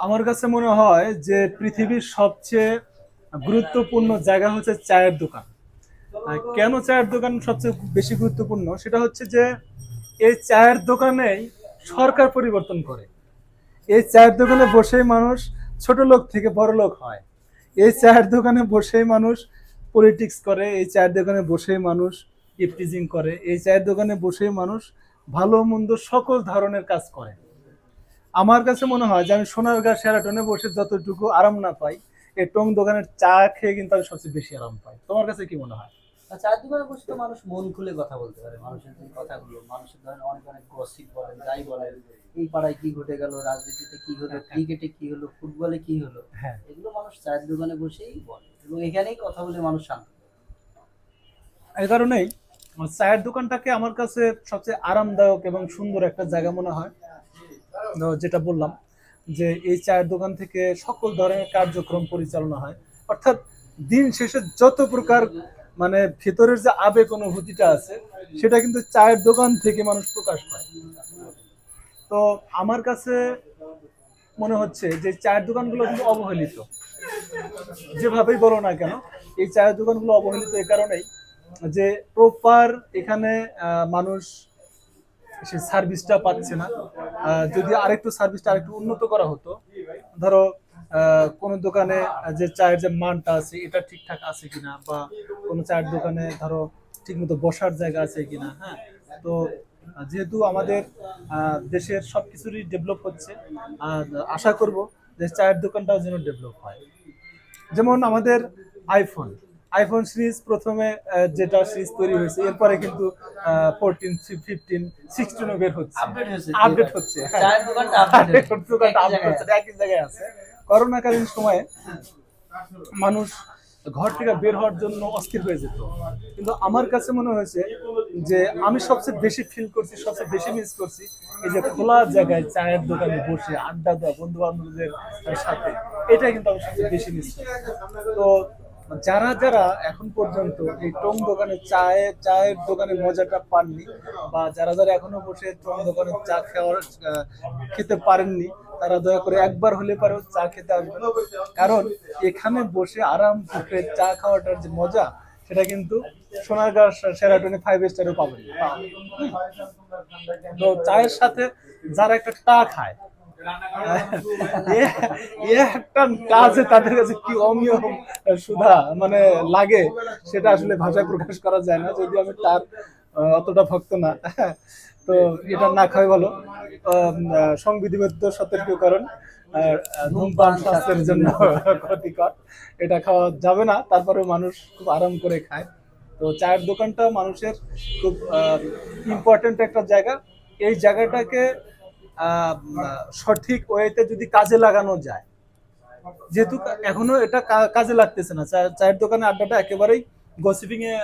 আমার কাছে মনে হয় যে পৃথিবীর সবচেয়ে গুরুত্বপূর্ণ জায়গা হচ্ছে চায়ের দোকান। কেন চায়ের দোকান সবচেয়ে বেশি গুরুত্বপূর্ণ সেটা হচ্ছে যে এই চায়ের দোকানেই সরকার পরিবর্তন করে। এই চায়ের দোকানে বসেই মানুষ ছোট লোক থেকে বড় লোক হয়। এই চায়ের দোকানে বসেই মানুষ পলিটিক্স করে। এই চায়ের দোকানে বসেই মানুষ ইফটিজিং করে। এই চায়ের দোকানে বসেই মানুষ ভালো মন্দ সকল ধরনের কাজ করে। আমার কাছে মনে হয় যে আমি সোনারগাঁ শেরাটনে বসে যতটুকু আরাম না পাই, এই টং দোকানের চা খেয়ে কিন্তু আমি সবচেয়ে বেশি আরাম পাই। তোমার কাছে কি মনে হয়? চায়ের দোকানে বসে তো মানুষ মন খুলে কথা বলতে পারে, মানুষের যে কথাগুলো, মানুষের ধরেন অনেক অনেক গসিপ বলেন, যাই বলেন, এই পাড়ায় কি ঘটে গেল, রাজনীতিতে কি হলো, ক্রিকেটে কি হলো, ফুটবলে কি হলো, হ্যাঁ, এগুলো মানুষ চায়ের দোকানে বসেই বলে এবং এখানেই কথা বলে মানুষ শান্ত। এই কারণেই আমার চায়ের দোকানটাকে আমার কাছে সবচেয়ে আরামদায়ক এবং সুন্দর একটা জায়গা মনে হয়। যেটা বললাম যে এই চায়ের দোকান থেকে সকল ধরনের কার্যক্রম পরিচালনা হয়। অর্থাৎ দিন শেষে যত প্রকার মানে ভেতরের যে আবেগ অনুভূতিটা আছে সেটা কিন্তু চায়ের দোকান থেকে মানুষ প্রকাশ পায়। তো আমার কাছে মনে হচ্ছে যে চায়ের দোকানগুলো কিন্তু অবহেলিত। যেভাবেই বলো না কেন, এই চায়ের দোকানগুলো অবহেলিত এই কারণেই যে প্রপার এখানে মানুষ সে সার্ভিসটা পাচ্ছে না। যদি আরেকটু সার্ভিসটা আরেকটু উন্নত করা হতো, ধরো কোনো দোকানে যে চায়ের যে মানটা আছে এটা ঠিকঠাক আছে কিনা, বা কোনো চায়ের দোকানে ধরো ঠিকমতো বসার জায়গা আছে কিনা। হ্যাঁ, তো যেহেতু আমাদের দেশের সবকিছুরই ডেভেলপ হচ্ছে, আর আশা করব যে চায়ের দোকানটাও যেন ডেভেলপ হয়। যেমন আমাদের আইফোন আইফোন সিরিজ প্রথমে যেটা সিরিজ তৈরি হয়েছে, এরপরে কিন্তু 14, 15, 16 বের হচ্ছে, আপডেট হয়েছে, আপডেট হচ্ছে। হ্যাঁ, চায়ের দোকানটা আপডেট দোকানটা একই আপডেট জায়গায় হচ্ছে, আছে। একই জায়গায় আছে। করোনাকালীন সময়ে মানুষ ঘর থেকে বের হওয়ার জন্য অস্থির হয়ে যেত, কিন্তু আমার কাছে মনে হয়েছে যে আমি সবচেয়ে বেশি ফিল করছি, সবচেয়ে বেশি মিস করছি এই যে খোলা জায়গায় চায়ের দোকানে বসে আড্ডা দেওয়া বন্ধু বান্ধবদের সাথে। এটা কিন্তু আমি সবচেয়ে বেশি মিস করছি। তো যারা যারা এখন পর্যন্ত এই টং দোকানে চায়ের দোকানে মজাটা পাননি, বা যারা যারা এখনো বসে টং দোকানে চা খেতে পারেননি, তারা দয়া করে একবার হলে পারেও চা খেতে আসবেন। কারণ এখানে বসে আরাম করে চা খাওয়াটার যে মজা, সেটা কিন্তু সোনারগাঁ সেরাটনে 5 স্টারও পাবেন না। তো চায়ের সাথে যারা একটা টা খায়, এ এ একটা কাজে তাদের কাছে কি অমীয় সুধা মানে লাগে, সেটা আসলে ভাষায় প্রকাশ করা যায় না, যদিও আমি তার অতটা ভক্ত না। তো এটা না খাওয়াই ভালো। সংবিধিবদ্ধ সতর্কীকরণ, আর ধূমপান ধূমপান স্বাস্থ্যের স্বাস্থ্যের জন্য জন্য ক্ষতিকর। ক্ষতিকর। এটা খাওয়া যাবে না, তারপরেও মানুষ খুব আরাম করে খায়। তো চায়ের দোকানটা মানুষের খুব ইম্পর্টেন্ট একটা জায়গা। এই জায়গাটাকে সঠিক ওয়েতে যদি কাজে লাগানো যায়, যেহেতু এখনো এটা কাজে লাগতেছে না, চায়ের দোকানে আড্ডাটা একেবারেই গসিপিং এ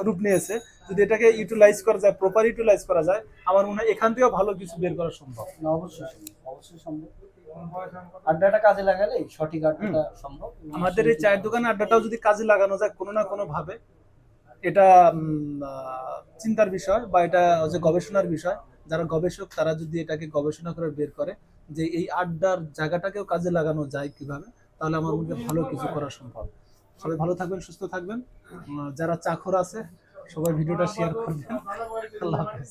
রূপ নিয়েছে। যদি এটাকে ইউটিলাইজ করা যায়, প্রপার ইউটিলাইজ করা যায়, আমার মনে হয় এখান থেকেও ভালো কিছু বের করা সম্ভব। না, অবশ্যই সম্ভব, অবশ্যই সম্ভব। আড্ডাটা কাজে লাগালে সঠিক হুম, আড্ডাটা সম্ভব এবং আমাদের আসলে এই চায়ের দোকানে আড্ডাটাও যদি কাজে লাগানো যায় কোনো না কোনো ভাবে, এটা চিন্তার বিষয়, বা এটা হচ্ছে গবেষণার বিষয়। যারা গবেষক তারা যদি এটাকে গবেষণা করে বের করে যে এই আড্ডার জায়গাটাকেও কাজে লাগানো যায় কিভাবে, তাহলে আমার মনে হয় ভালো কিছু করা সম্ভব। সবাই ভালো থাকবেন, সুস্থ থাকবেন। যারা চাকর আছে সবাই ভিডিওটা শেয়ার করবেন। আল্লাহ হাফেজ।